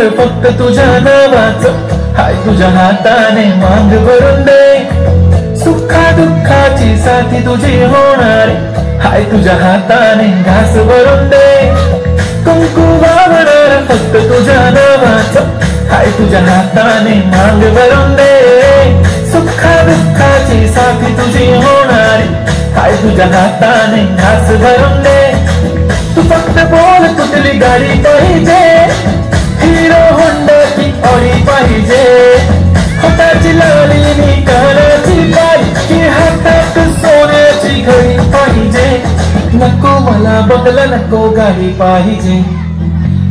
घर फक्त तुझ्या नावाचं, हाय तुझ्या हाताने मांग भरून दे. सुखा दुःखाची साथी तुझी होणार, हाय तुझ्या हाताने घास भरून दे. कुंकू वावणार फक्त तुझ्या नावाचं, हाय तुझ्या हाताने मांग भरून दे. सुखा दुःखाची साथी तुझी होणार, हाय तुझ्या हाताने घास भरून दे. तू फक्त बोल कुठली गाडी पाहिजे, हिरो होंडा की ऑडी पाहिजे. हाताची लाली नी कानाची बाई, की हातात सोन्याची घडी पाहिजे. नको मला बंगला नको गाडी पाहिजे,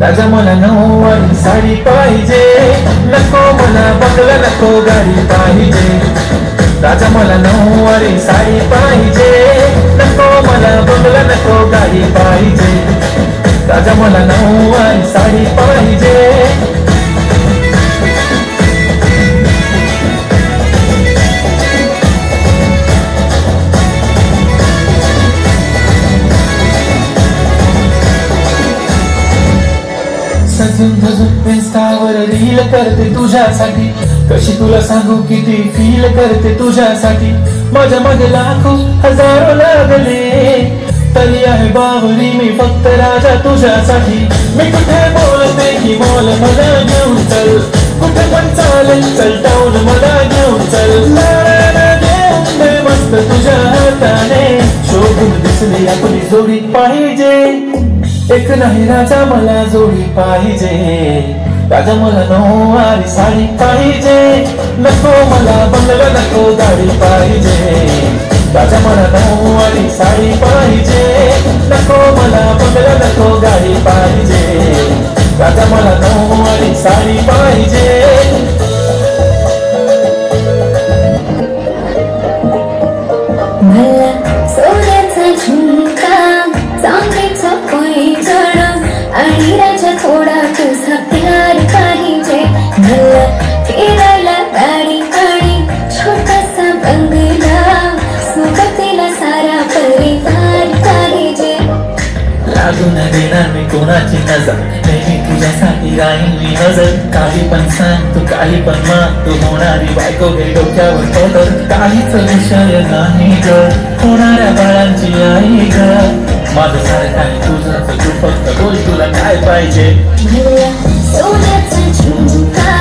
राजा मला नऊवारी साडी पाहिजे. नको मला बंगला नको गाडी पाहिजे, राजा मला नऊवारी साडी पाहिजे. नको मला बंगला नको गाडी पाहिजे, राजा मला नऊवारी साडी पाहिजे. सजून धजून इंस्टावर रील करते तुझ्यासाठी, कशी तुला सांगू किती फील करते तुझ्यासाठी. माझ्या मागे लाखो हजारो लागले, तरी आहे बावरी मी फक्त राजा तुझ्यासाठी. मी कुठे बोलते की बोल मला घेऊन चल, कुठे पण चालेल चल टाऊन मला घेऊन चल. घेऊन दे मस्त तुझ्या हाताने, शोधून दिसली आपली जोडी पाहिजे. एक नाही राजा मला जोडी पाहिजे, राजा मला नऊवारी साडी पाहिजे. नको मला बंगला नको गाडी पाहिजे, राजा मला नऊवारी साडी पाहिजे. नको मला बंगला नको गाडी पाहिजे, राजा मला नऊवारी साडी पाहिजे. आणि राजा थोडा तुझा प्यार पाहिजे. मला फिरायला गाडी आणि छोटासा बंगला, सोबतीला सारा परिवार पाहिजे. लागू न देणार मी कोणाची नजर, नेहमी तुझ्यासाठी राहील मी हजर. काही पण सांग तू काही पण मान, तू होणारी बायको घे डोक्यावर पदर. काहीच विषय नाही ग, होणाऱ्या बाळांची आई ग. माझं सारखं आहे तुझं, तू फक्त बोल तुला काय पाहिजे. सोन्याचा झुमका